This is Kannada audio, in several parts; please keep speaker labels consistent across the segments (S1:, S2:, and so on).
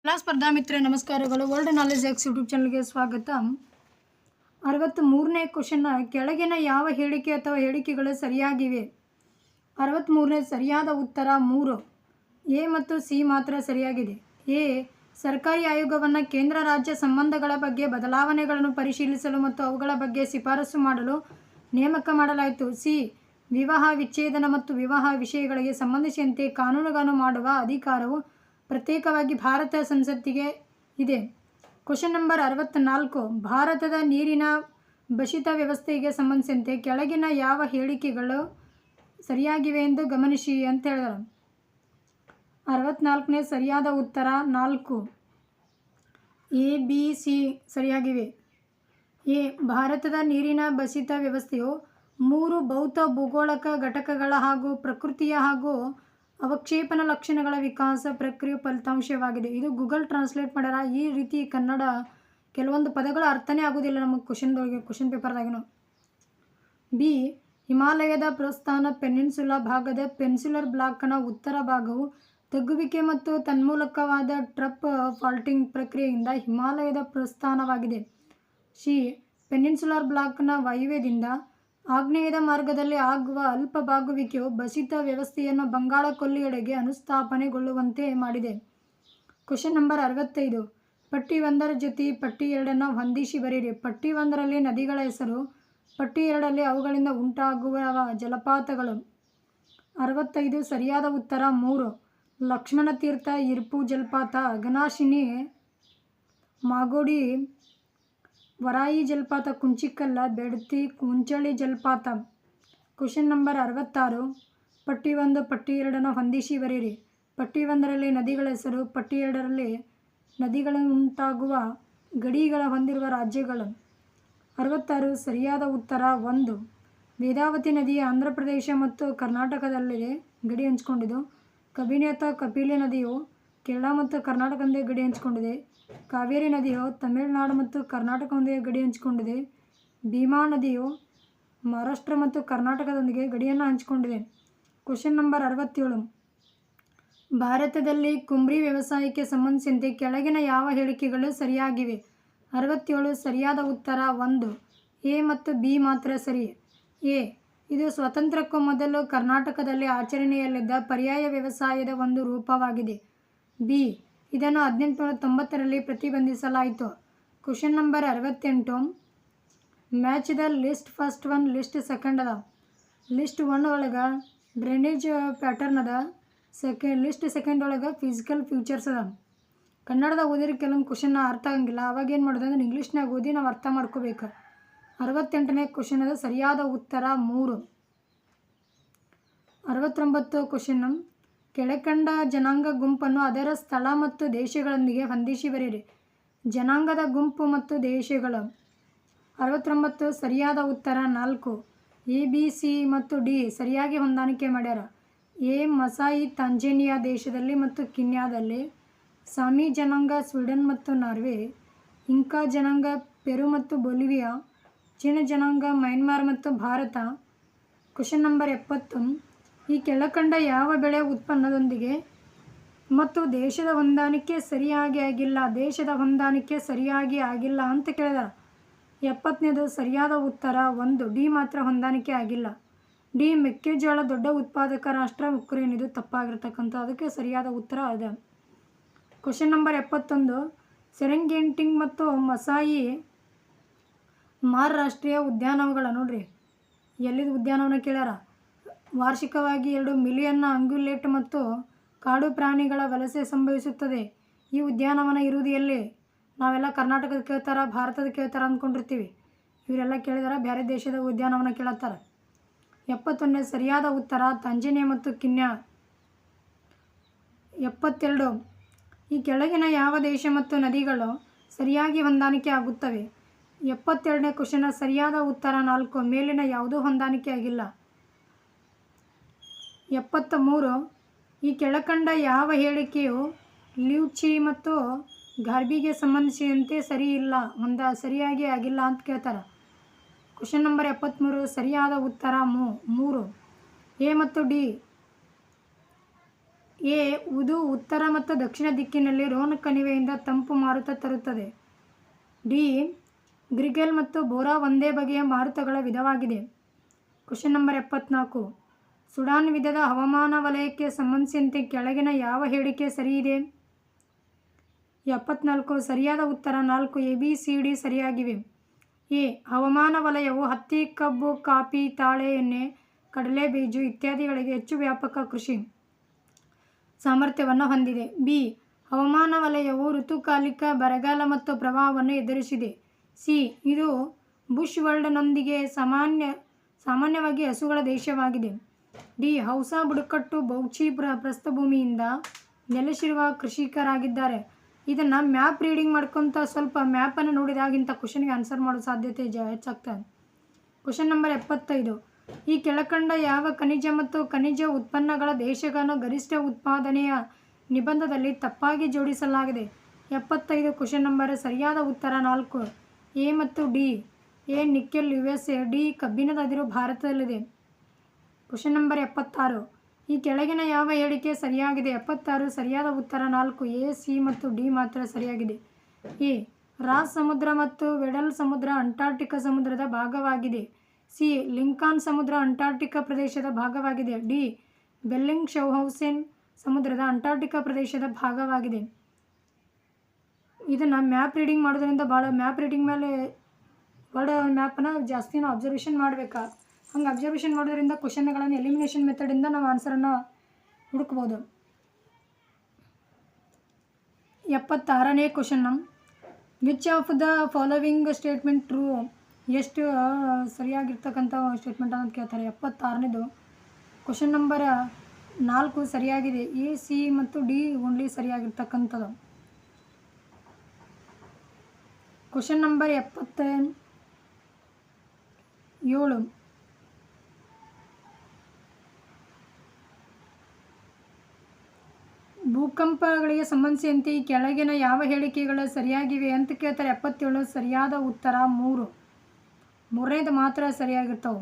S1: ಎಲ್ಲ ಸ್ಪರ್ಧಾ ಮಿತ್ರ ನಮಸ್ಕಾರಗಳು. ವರ್ಲ್ಡ್ ನಾಲೆಜ್ ಎಕ್ಸ್ ಯೂಟ್ಯೂಬ್ ಚಾನಲ್ಗೆ ಸ್ವಾಗತ. 63ನೇ ಕ್ವಶನ್ನ ಕೆಳಗಿನ ಯಾವ ಹೇಳಿಕೆ ಅಥವಾ ಹೇಳಿಕೆಗಳು ಸರಿಯಾಗಿವೆ? 63ನೇ ಸರಿಯಾದ ಉತ್ತರ 3. ಎ ಮತ್ತು ಸಿ ಮಾತ್ರ ಸರಿಯಾಗಿದೆ. ಎ, ಸರ್ಕಾರಿ ಆಯೋಗವನ್ನು ಕೇಂದ್ರ ರಾಜ್ಯ ಸಂಬಂಧಗಳ ಬಗ್ಗೆ ಬದಲಾವಣೆಗಳನ್ನು ಪರಿಶೀಲಿಸಲು ಮತ್ತು ಅವುಗಳ ಬಗ್ಗೆ ಶಿಫಾರಸು ಮಾಡಲು ನೇಮಕ ಮಾಡಲಾಯಿತು. ಸಿ, ವಿವಾಹ ವಿಚ್ಛೇದನ ಮತ್ತು ವಿವಾಹ ವಿಷಯಗಳಿಗೆ ಸಂಬಂಧಿಸಿದಂತೆ ಕಾನೂನುಗಳನ್ನು ಮಾಡುವ ಅಧಿಕಾರವು ಪ್ರತ್ಯೇಕವಾಗಿ ಭಾರತ ಸಂಸತ್ತಿಗೆ ಇದೆ. Question number 64. ಭಾರತದ ನೀರಿನ ಬಸಿತ ವ್ಯವಸ್ಥೆಗೆ ಸಂಬಂಧಿಸಿದಂತೆ ಕೆಳಗಿನ ಯಾವ ಹೇಳಿಕೆಗಳು ಸರಿಯಾಗಿವೆ ಎಂದು ಗಮನಿಸಿ ಅಂತ ಹೇಳಿದರು. 64ನೇ ಸರಿಯಾದ ಉತ್ತರ 4. ಎ, ಬಿ, ಸಿ ಸರಿಯಾಗಿವೆ. ಎ, ಭಾರತದ ನೀರಿನ ಬಸಿತ ವ್ಯವಸ್ಥೆಯು 3 ಭೌತ ಭೂಗೋಳಕ ಘಟಕಗಳ ಹಾಗೂ ಪ್ರಕೃತಿಯ ಹಾಗೂ ಅವಕ್ಷೇಪಣ ಲಕ್ಷಣಗಳ ವಿಕಾಸ ಪ್ರಕ್ರಿಯೆ ಫಲಿತಾಂಶವಾಗಿದೆ. ಇದು ಗೂಗಲ್ ಟ್ರಾನ್ಸ್ಲೇಟ್ ಮಾಡ್ಯಾರ. ಈ ರೀತಿ ಕನ್ನಡ ಕೆಲವೊಂದು ಪದಗಳು ಅರ್ಥನೇ ಆಗೋದಿಲ್ಲ ನಮಗೆ ಕ್ವಶನ್ ಪೇಪರ್ದಾಗಿನೂ. ಬಿ, ಹಿಮಾಲಯದ ಪ್ರಸ್ಥಾನ ಪೆನಿನ್ಸುಲಾ ಭಾಗದ ಪೆನ್ಸುಲರ್ ಬ್ಲಾಕ್ನ ಉತ್ತರ ಭಾಗವು ತಗ್ಗುವಿಕೆ ಮತ್ತು ತನ್ಮೂಲಕವಾದ ಟ್ರಪ್ ಫಾಲ್ಟಿಂಗ್ ಪ್ರಕ್ರಿಯೆಯಿಂದ ಹಿಮಾಲಯದ ಪ್ರಸ್ಥಾನವಾಗಿದೆ. ಸಿ, ಪೆನಿನ್ಸುಲರ್ ಬ್ಲಾಕ್ನ ವಾಯುವ್ಯದಿಂದ ಆಗ್ನೇಯದ ಮಾರ್ಗದಲ್ಲಿ ಆಗುವ ಅಲ್ಪ ಬಾಗುವಿಕೆಯು ಬಸಿತ ವ್ಯವಸ್ಥೆಯನ್ನು ಬಂಗಾಳ ಕೊಲ್ಲಿಯೆಡೆಗೆ ಅನುಸ್ಥಾಪನೆಗೊಳ್ಳುವಂತೆ ಮಾಡಿದೆ. Question number 65. ಪಟ್ಟಿ 1ರ ಜೊತೆ ಪಟ್ಟಿ 2ನ್ನು ಹೊಂದಿಸಿ ಬರೆಯಿರಿ. ಪಟ್ಟಿ 1ರಲ್ಲಿ ನದಿಗಳ ಹೆಸರು, ಪಟ್ಟಿ 2ರಲ್ಲಿ ಅವುಗಳಿಂದ ಉಂಟಾಗುವ ಜಲಪಾತಗಳು. 65 ಸರಿಯಾದ ಉತ್ತರ 3. ಲಕ್ಷ್ಮಣತೀರ್ಥ, ಇರ್ಪು ಜಲಪಾತ, ಅಘನಾಶಿನಿ, ಮಾಗೋಡಿ, ವರಾಯಿ ಜಲಪಾತ, ಕುಂಚಿಕಲ್ಲ, ಬೆಡ್ತಿ, ಕುಂಚಳಿ ಜಲಪಾತ. Question number 66. ಪಟ್ಟಿ 1 ಪಟ್ಟಿ 2ನ್ನು ಹೊಂದಿಸಿ ಬರೆಯಿರಿ. ಪಟ್ಟಿ 1ರಲ್ಲಿ ನದಿಗಳ ಹೆಸರು, ಪಟ್ಟಿ 2ರಲ್ಲಿ ನದಿಗಳುಂಟಾಗುವ ಗಡಿಗಳ ಹೊಂದಿರುವ ರಾಜ್ಯಗಳು. 66 ಸರಿಯಾದ ಉತ್ತರ 1. ವೇದಾವತಿ ನದಿ ಆಂಧ್ರ ಪ್ರದೇಶ ಮತ್ತು ಕರ್ನಾಟಕದಲ್ಲಿದೆ ಗಡಿ ಹಂಚಿಕೊಂಡಿದ್ದು. ಕಬಿನಿ ಅಥವಾ ಕಪಿಲಿ ನದಿಯು ಕೇರಳ ಮತ್ತು ಕರ್ನಾಟಕದೊಂದಿಗೆ ಗಡಿ ಹಂಚಿಕೊಂಡಿದೆ. ಕಾವೇರಿ ನದಿಯು ತಮಿಳುನಾಡು ಮತ್ತು ಕರ್ನಾಟಕದೊಂದಿಗೆ ಗಡಿ ಹಂಚಿಕೊಂಡಿದೆ. ಭೀಮಾ ನದಿಯು ಮಹಾರಾಷ್ಟ್ರ ಮತ್ತು ಕರ್ನಾಟಕದೊಂದಿಗೆ ಗಡಿಯನ್ನು ಹಂಚಿಕೊಂಡಿದೆ. Question number 67. ಭಾರತದಲ್ಲಿ ಕುಂಬ್ರಿ ವ್ಯವಸಾಯಕ್ಕೆ ಸಂಬಂಧಿಸಿದಂತೆ ಕೆಳಗಿನ ಯಾವ ಹೇಳಿಕೆಗಳು ಸರಿಯಾಗಿವೆ? 67 ಸರಿಯಾದ ಉತ್ತರ 1. ಎ ಮತ್ತು ಬಿ ಮಾತ್ರ ಸರಿ. ಎ, ಇದು ಸ್ವಾತಂತ್ರ್ಯಕ್ಕೂ ಮೊದಲು ಕರ್ನಾಟಕದಲ್ಲಿ ಆಚರಣೆಯಲ್ಲಿದ್ದ ಪರ್ಯಾಯ ವ್ಯವಸಾಯದ ಒಂದು ರೂಪವಾಗಿದೆ. ಬಿ, ಇದನ್ನು 1890ರಲ್ಲಿ ಪ್ರತಿಬಂಧಿಸಲಾಯಿತು. Question number 68. Match the list first one list second ಅದ. ಲಿಸ್ಟ್ 1 ಒಳಗೆ ಡ್ರೈನೇಜ್ ಪ್ಯಾಟರ್ನ್ ಅದ. ಲಿಸ್ಟ್ ಸೆಕೆಂಡ್ ಒಳಗೆ ಫಿಸಿಕಲ್ ಫ್ಯೂಚರ್ಸ್ ಅದ. ಕನ್ನಡದಾಗ ಓದಿದ್ರೆ ಕೆಲವೊಂದು ಕ್ವಶನ್ ಅರ್ಥ ಆಗಂಗಿಲ್ಲ. ಅವಾಗ ಏನು ಮಾಡೋದು ಅಂದ್ರೆ ಇಂಗ್ಲೀಷ್ನಾಗ ಓದಿ ನಾವು ಅರ್ಥ ಮಾಡ್ಕೋಬೇಕು. 68ನೇ ಕ್ವಶನ್ ಅದ ಸರಿಯಾದ ಉತ್ತರ 3. 69 ಕ್ವಶನ್. ಕೆಳಕಂಡ ಜನಾಂಗ ಗುಂಪನ್ನು ಅದರ ಸ್ಥಳ ಮತ್ತು ದೇಶಗಳೊಂದಿಗೆ ಹೊಂದಿಸಿ ಬರೆಯಿರಿ. ಜನಾಂಗದ ಗುಂಪು ಮತ್ತು ದೇಶಗಳು. 69 ಸರಿಯಾದ ಉತ್ತರ 4. ಎ, ಬಿ, ಸಿ ಮತ್ತು ಡಿ ಸರಿಯಾಗಿ ಹೊಂದಾಣಿಕೆ ಮಾಡ್ಯಾರ. ಎ, ಮಸಾಯಿ ತಾಂಜೇನಿಯಾ ದೇಶದಲ್ಲಿ ಮತ್ತು ಕೀನ್ಯಾದಲ್ಲಿ. ಸಾಮಿ ಜನಾಂಗ ಸ್ವೀಡನ್ ಮತ್ತು ನಾರ್ವೆ. ಇಂಕಾ ಜನಾಂಗ ಪೆರು ಮತ್ತು ಬೊಲಿವಿಯಾ. ಚೀನ ಜನಾಂಗ ಮಯನ್ಮಾರ್ ಮತ್ತು ಭಾರತ. Question number 70. ಈ ಕೆಳಕಂಡ ಯಾವ ಬೆಳೆ ಉತ್ಪನ್ನದೊಂದಿಗೆ ಮತ್ತು ದೇಶದ ಹೊಂದಾಣಿಕೆ ಸರಿಯಾಗಿ ಆಗಿಲ್ಲ? ದೇಶದ ಹೊಂದಾಣಿಕೆ ಸರಿಯಾಗಿ ಆಗಿಲ್ಲ ಅಂತ ಕೇಳಿದಾರ. 70ನೇದು ಸರಿಯಾದ ಉತ್ತರ 1. ಡಿ ಮಾತ್ರ ಹೊಂದಾಣಿಕೆ ಆಗಿಲ್ಲ. ಡಿ, ಮೆಕ್ಕೆಜೋಳ ದೊಡ್ಡ ಉತ್ಪಾದಕ ರಾಷ್ಟ್ರ ಉಕ್ರೇನ್. ಇದು ತಪ್ಪಾಗಿರ್ತಕ್ಕಂಥ, ಅದಕ್ಕೆ ಸರಿಯಾದ ಉತ್ತರ ಅದ. Question number 71. ಸೆರೆಂಗೆಟಿ ಮತ್ತು ಮಸಾಯಿ ಮಾರ್ ರಾಷ್ಟ್ರೀಯ ಉದ್ಯಾನವನಗಳ ನೋಡ್ರಿ ಎಲ್ಲಿದು ಉದ್ಯಾನವನ ಕೇಳ್ಯಾರ. ವಾರ್ಷಿಕವಾಗಿ 2 ಮಿಲಿಯನ್ ಅಂಗುಲೇಟ್ ಮತ್ತು ಕಾಡು ಪ್ರಾಣಿಗಳ ವಲಸೆ ಸಂಭವಿಸುತ್ತದೆ. ಈ ಉದ್ಯಾನವನ ಇರುವುದು ಎಲ್ಲಿ? ನಾವೆಲ್ಲ ಕರ್ನಾಟಕದ ಕೇಳ್ತಾರ, ಭಾರತದ ಕೇಳ್ತಾರ ಅಂದ್ಕೊಂಡಿರ್ತೀವಿ. ಇವರೆಲ್ಲ ಕೇಳಿದಾರ ಬೇರೆ ದೇಶದ ಉದ್ಯಾನವನ ಕೇಳತ್ತಾರ. 71ನೇ ಸರಿಯಾದ ಉತ್ತರ ತಾಂಜೇನಿಯಾ ಮತ್ತು ಕೀನ್ಯಾ. 72. ಈ ಕೆಳಗಿನ ಯಾವ ದೇಶ ಮತ್ತು ನದಿಗಳು ಸರಿಯಾಗಿ ಹೊಂದಾಣಿಕೆ ಆಗುತ್ತವೆ? 72ನೇ ಕ್ವಶನ್ ಸರಿಯಾದ ಉತ್ತರ 4. ಮೇಲಿನ ಯಾವುದೂ ಹೊಂದಾಣಿಕೆ ಆಗಿಲ್ಲ. 73. ಈ ಕೆಳಕಂಡ ಯಾವ ಹೇಳಿಕೆಯು ಲಿಯುಚಿ ಮತ್ತು ಗಾರ್ಬಿಗೆ ಸಂಬಂಧಿಸಿದಂತೆ ಸರಿಯಾಗಿ ಆಗಿಲ್ಲ ಅಂತ ಕೇಳ್ತಾರ. ಕ್ವಶನ್ ನಂಬರ್ 73 ಸರಿಯಾದ ಉತ್ತರ 3. ಎ ಮತ್ತು ಡಿ ಎ ಉದು ಉತ್ತರ ಮತ್ತು ದಕ್ಷಿಣ ದಿಕ್ಕಿನಲ್ಲಿ ರೋನ್ ಕಣಿವೆಯಿಂದ ತಂಪು ಮಾರುತ ತರುತ್ತದೆ. ಡಿ ಗ್ರಿಗೆಲ್ ಮತ್ತು ಬೋರಾ ಒಂದೇ ಬಗೆಯ ಮಾರುತಗಳ ವಿಧವಾಗಿದೆ. Question number 74. ಸುಡಾನ್ ವಿಧದ ಹವಾಮಾನ ವಲಯಕ್ಕೆ ಸಂಬಂಧಿಸಿದಂತೆ ಕೆಳಗಿನ ಯಾವ ಹೇಳಿಕೆ ಸರಿಯಿದೆ? 74. ಸರಿಯಾದ ಉತ್ತರ 4 ABCD ಸರಿಯಾಗಿವೆ. ಎ ಹವಾಮಾನ ವಲಯವು ಹತ್ತಿ, ಕಬ್ಬು, ಕಾಫಿ, ತಾಳೆ ಎಣ್ಣೆ, ಕಡಲೆ ಬೀಜ ಇತ್ಯಾದಿಗಳಿಗೆ ಹೆಚ್ಚು ವ್ಯಾಪಕ ಕೃಷಿ ಸಾಮರ್ಥ್ಯವನ್ನು ಹೊಂದಿದೆ. ಬಿ ಹವಾಮಾನ ವಲಯವು ಋತುಕಾಲಿಕ ಬರಗಾಲ ಮತ್ತು ಪ್ರವಾಹವನ್ನು ಎದುರಿಸಿದೆ. ಸಿ ಇದು ಬುಷ್ ವರ್ಲ್ಡ್ನೊಂದಿಗೆ ಸಾಮಾನ್ಯವಾಗಿ ಹಸುಗಳ ದೇಶವಾಗಿದೆ. ಡಿ ಹೌಸಾ ಬುಡಕಟ್ಟು ಬೌಚಿ ಪ್ರಸ್ಥಭೂಮಿಯಿಂದ ನೆಲೆಸಿರುವ ಕೃಷಿಕರಾಗಿದ್ದಾರೆ. ಇದನ್ನು ಮ್ಯಾಪ್ ರೀಡಿಂಗ್ ಮಾಡ್ಕೊತ ಸ್ವಲ್ಪ ಮ್ಯಾಪನ್ನು ನೋಡಿದಾಗಿಂತ ಕ್ವಶನ್ಗೆ ಆನ್ಸರ್ ಮಾಡೋ ಸಾಧ್ಯತೆ ಹೆಚ್ಚಾಗ್ತದೆ. Question number 75. ಈ ಕೆಳಕಂಡ ಯಾವ ಖನಿಜ ಮತ್ತು ಖನಿಜ ಉತ್ಪನ್ನಗಳ ದೇಶಗಳನ್ನು ಗರಿಷ್ಠ ಉತ್ಪಾದನೆಯ ನಿಬಂಧದಲ್ಲಿ ತಪ್ಪಾಗಿ ಜೋಡಿಸಲಾಗಿದೆ? 75. ಕ್ವಶನ್ ನಂಬರ್ ಸರಿಯಾದ ಉತ್ತರ 4 ಎ ಮತ್ತು D. A nickel USA, D ಕಬ್ಬಿಣದ ಅದಿರು ಭಾರತದಲ್ಲಿದೆ. Question number 76. ಈ ಕೆಳಗಿನ ಯಾವ ಹೇಳಿಕೆ ಸರಿಯಾಗಿದೆ? 76. ಸರಿಯಾದ ಉತ್ತರ 4 ಎ, ಸಿ ಮತ್ತು ಡಿ ಮಾತ್ರ ಸರಿಯಾಗಿದೆ. ಎ ರಾಸ್ ಸಮುದ್ರ ಮತ್ತು ವೆಡಲ್ ಸಮುದ್ರ ಅಂಟಾರ್ಟಿಕಾ ಸಮುದ್ರದ ಭಾಗವಾಗಿದೆ. ಸಿ ಲಿಂಕಾನ್ ಸಮುದ್ರ ಅಂಟಾರ್ಟಿಕಾ ಪ್ರದೇಶದ ಭಾಗವಾಗಿದೆ. ಡಿ ಬೆಲ್ಲಿಂಗ್ಶೌಹೌಸೆನ್ ಸಮುದ್ರದ ಅಂಟಾರ್ಟಿಕಾ ಪ್ರದೇಶದ ಭಾಗವಾಗಿದೆ. ಇದನ್ನು ಮ್ಯಾಪ್ ರೀಡಿಂಗ್ ಮಾಡೋದ್ರಿಂದ ಭಾಳ ಮ್ಯಾಪ್ ರೀಡಿಂಗ್ ಮೇಲೆ ವರ್ಡ್ ಮ್ಯಾಪನ್ನು ಜಾಸ್ತಿ ನಾವು ಅಬ್ಸರ್ವೇಷನ್ ಮಾಡಬೇಕಾ. ಹಂಗೆ ಅಬ್ಸರ್ವೇಷನ್ ಮಾಡೋದ್ರಿಂದ ಕ್ವಶನ್ಗಳನ್ನು ಎಲಿಮಿನೇಷನ್ ಮೆಥಡಿಂದ ನಾವು ಆನ್ಸರನ್ನು ಹುಡುಕ್ಬೋದು. 76ನೇ question. Which of the following statement true? ಎಷ್ಟು ಸರಿಯಾಗಿರ್ತಕ್ಕಂಥ ಸ್ಟೇಟ್ಮೆಂಟ್ ಅನ್ನೋದು ಕೇಳ್ತಾರೆ. 76ನೇದು ಕ್ವಶನ್ ನಂಬರ್ 4 ಸರಿಯಾಗಿದೆ. ಎ, ಸಿ ಮತ್ತು ಡಿ ಓನ್ಲಿ ಸರಿಯಾಗಿರ್ತಕ್ಕಂಥದ್ದು. ಕ್ವಶನ್ ನಂಬರ್ 77. ಭೂಕಂಪಗಳಿಗೆ ಸಂಬಂಧಿಸಿದಂತೆ ಈ ಕೆಳಗಿನ ಯಾವ ಹೇಳಿಕೆಗಳು ಸರಿಯಾಗಿವೆ ಅಂತ ಕೇಳ್ತಾರೆ. 77 ಸರಿಯಾದ ಉತ್ತರ 3. ಮೂರನೇದು ಮಾತ್ರ ಸರಿಯಾಗಿರ್ತವೆ.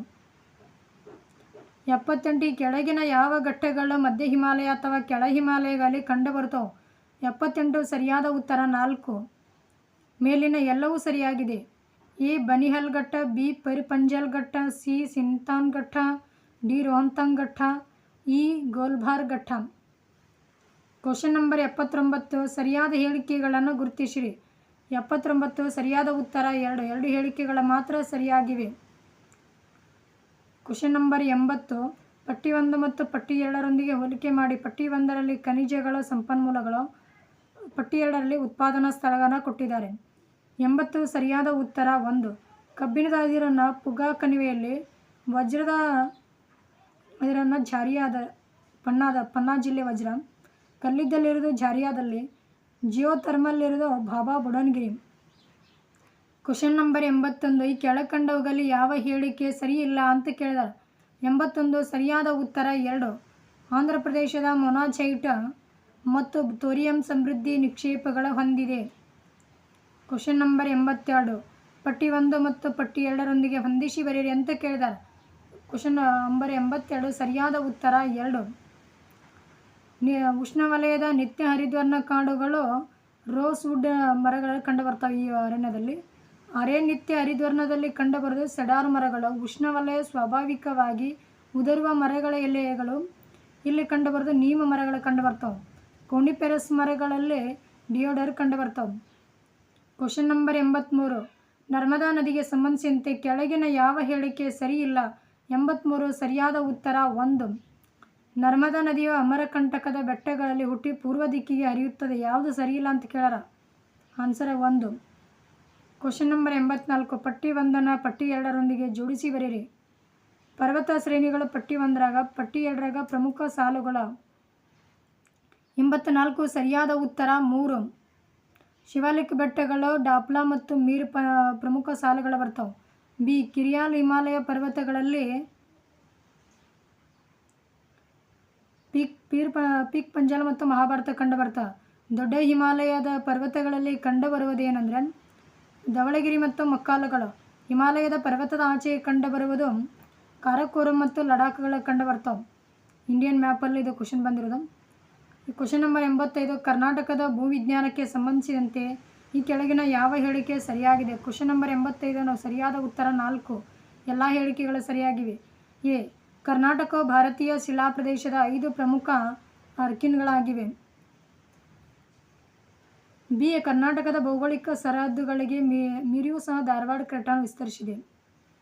S1: 78 ಈ ಕೆಳಗಿನ ಯಾವ ಘಟ್ಟಗಳು ಮಧ್ಯ ಹಿಮಾಲಯ ಅಥವಾ ಕೆಳ ಹಿಮಾಲಯಗಳಲ್ಲಿ ಕಂಡುಬರುತ್ತವೆ? 78 ಸರಿಯಾದ ಉತ್ತರ 4. ಮೇಲಿನ ಎಲ್ಲವೂ ಸರಿಯಾಗಿದೆ. ಎ ಬನಿಹಲ್ ಘಟ್ಟ, ಬಿ ಪಂಜಲ್ ಘಟ್ಟ, ಸಿ ಸಿಂತಾನ್ ಘಟ್ಟ, ಡಿ ರೋಹ್ತಾಂಗ್ ಘಟ್ಟ, ಇ ಗೋಲ್ಬಾರ್ ಘಟ್ಟ. ಕ್ವಶನ್ ನಂಬರ್ 79 ಸರಿಯಾದ ಹೇಳಿಕೆಗಳನ್ನು ಗುರುತಿಸಿರಿ. 79 ಸರಿಯಾದ ಉತ್ತರ 2 ಹೇಳಿಕೆಗಳು ಮಾತ್ರ ಸರಿಯಾಗಿವೆ. ಕ್ವಶನ್ ನಂಬರ್ 80 ಪಟ್ಟಿ 1 ಮತ್ತು ಪಟ್ಟಿ 2ರೊಂದಿಗೆ ಹೋಲಿಕೆ ಮಾಡಿ. ಪಟ್ಟಿ 1ರಲ್ಲಿ ಖನಿಜಗಳ ಸಂಪನ್ಮೂಲಗಳು, ಪಟ್ಟಿ 2ರಲ್ಲಿ ಉತ್ಪಾದನಾ ಸ್ಥಳಗಳನ್ನು ಕೊಟ್ಟಿದ್ದಾರೆ. 80 ಸರಿಯಾದ ಉತ್ತರ 1. ಕಬ್ಬಿಣದ ಅದಿರನ್ನು ಪುಗಾ ಕಣಿವೆಯಲ್ಲಿ, ವಜ್ರದ ಅದಿರನ್ನು ಝಾರಿಯಾದ ಪನ್ನಾ ಜಿಲ್ಲೆ ವಜ್ರ, ಕಲ್ಲಿದ್ದಲಿರೋದು ಝಾರಿಯಾದಲ್ಲಿ, ಜಿಯೋಥರ್ಮಲ್ ಇರೋದು ಭಾಭಾ ಬುಡನ್ಗಿರಿ. ಕ್ವಶನ್ ನಂಬರ್ 81 ಈ ಕೆಳಕಂಡವುಗಳಲ್ಲಿ ಯಾವ ಹೇಳಿಕೆ ಸರಿ ಇಲ್ಲ ಅಂತ ಕೇಳಿದಾರೆ. 81 ಸರಿಯಾದ ಉತ್ತರ 2. ಆಂಧ್ರ ಪ್ರದೇಶದ ಮೊನಾಝೈಟ್ ಮತ್ತು ಥೋರಿಯಂ ಸಮೃದ್ಧಿ ನಿಕ್ಷೇಪಗಳ ಹೊಂದಿದೆ. ಕ್ವಶನ್ ನಂಬರ್ 82 ಪಟ್ಟಿ 1 ಮತ್ತು ಪಟ್ಟಿ 2ರೊಂದಿಗೆ ಹೊಂದಿಸಿ ಬರೆಯಿರಿ ಅಂತ ಕೇಳಿದ್ದಾರೆ. ಕ್ವಶನ್ ನಂಬರ್ 82 ಸರಿಯಾದ ಉತ್ತರ 2. ಉಷ್ಣವಲಯದ ನಿತ್ಯ ಹರಿದ್ವರ್ಣ ಕಾಡುಗಳು ರೋಸ್ ವುಡ್ ಮರಗಳು ಕಂಡುಬರ್ತವೆ. ಈ ಅರಣ್ಯದಲ್ಲಿ ನಿತ್ಯ ಹರಿದ್ವರ್ಣದಲ್ಲಿ ಕಂಡುಬರೋದು ಸೆಡಾರ್ ಮರಗಳು. ಉಷ್ಣವಲಯ ಸ್ವಾಭಾವಿಕವಾಗಿ ಉದುರುವ ಮರಗಳ ಎಲೆಗಳು ಇಲ್ಲಿ ಕಂಡುಬರೋದು ನೀಮ ಮರಗಳು ಕಂಡುಬರ್ತವೆ. ಕೋನಿಫೆರಸ್ ಮರಗಳಲ್ಲಿ ಡಿಯೋಡರ್ ಕಂಡುಬರ್ತವೆ. ಕ್ವಶನ್ ನಂಬರ್ 83 ನರ್ಮದಾ ನದಿಗೆ ಸಂಬಂಧಿಸಿದಂತೆ ಕೆಳಗಿನ ಯಾವ ಹೇಳಿಕೆ ಸರಿ ಇಲ್ಲ? 83 ಸರಿಯಾದ ಉತ್ತರ 1. ನರ್ಮದಾ ನದಿಯು ಅಮರಕಂಟಕದ ಬೆಟ್ಟಗಳಲ್ಲಿ ಹುಟ್ಟಿ ಪೂರ್ವ ದಿಕ್ಕಿಗೆ ಹರಿಯುತ್ತದೆ. ಯಾವುದು ಸರಿಯಿಲ್ಲ ಅಂತ ಕೇಳಾರ. ಆನ್ಸರ್ 1. ಕ್ವಶನ್ ನಂಬರ್ 84 ಪಟ್ಟಿ 1ನ್ನು ಪಟ್ಟಿ 2ರೊಂದಿಗೆ ಜೋಡಿಸಿ ಬರೆಯಿರಿ. ಪರ್ವತ ಶ್ರೇಣಿಗಳು ಪಟ್ಟಿ 1ರಾಗ, ಪಟ್ಟಿ 2ರಾಗ ಪ್ರಮುಖ ಸಾಲುಗಳು. 84 ಸರಿಯಾದ ಉತ್ತರ 3. ಶಿವಾಲಿಕ್ ಬೆಟ್ಟಗಳು ಡಾಪ್ಲಾ ಮತ್ತು ಮೀರ್ ಪ್ರಮುಖ ಸಾಲುಗಳು ಬರ್ತವೆ. ಬಿ ಕಿರಿಯಾಲ್ ಹಿಮಾಲಯ ಪರ್ವತಗಳಲ್ಲಿ ಪೀಕ್ ಪಂಜಾಲ್ ಮತ್ತು ಮಹಾಭಾರತ ಕಂಡುಬರ್ತವೆ. ದೊಡ್ಡ ಹಿಮಾಲಯದ ಪರ್ವತಗಳಲ್ಲಿ ಕಂಡುಬರುವುದೇನೆಂದರೆ ಧವಳಗಿರಿ ಮತ್ತು ಮಕ್ಕಾಲುಗಳು. ಹಿಮಾಲಯದ ಪರ್ವತದ ಆಚೆ ಕಂಡುಬರುವುದು ಕಾರಕೋರಂ ಮತ್ತು ಲಡಾಖ್ಗಳು ಕಂಡುಬರ್ತವೆ. ಇಂಡಿಯನ್ ಮ್ಯಾಪಲ್ಲಿ ಇದು ಕ್ವಶನ್ ಬಂದಿರೋದು. ಕ್ವಶನ್ ನಂಬರ್ 85, ಕರ್ನಾಟಕದ ಭೂವಿಜ್ಞಾನಕ್ಕೆ ಸಂಬಂಧಿಸಿದಂತೆ ಈ ಕೆಳಗಿನ ಯಾವ ಹೇಳಿಕೆ ಸರಿಯಾಗಿದೆ? ಕ್ವಶನ್ ನಂಬರ್ 85 ಸರಿಯಾದ ಉತ್ತರ 4. ಎಲ್ಲ ಹೇಳಿಕೆಗಳು ಸರಿಯಾಗಿವೆ. ಎ. ಕರ್ನಾಟಕವು ಭಾರತೀಯ ಶಿಲಾಪ್ರದೇಶದ 5 ಪ್ರಮುಖ ಆರ್ಕಿನ್ಗಳಾಗಿವೆ. ಬಿ. ಕರ್ನಾಟಕದ ಭೌಗೋಳಿಕ ಸರಹದ್ದುಗಳಿಗೆ ಮೀರಿಯೂ ಸಹ ಧಾರವಾಡ ಕ್ರೇಟರ್ ವಿಸ್ತರಿಸಿದೆ.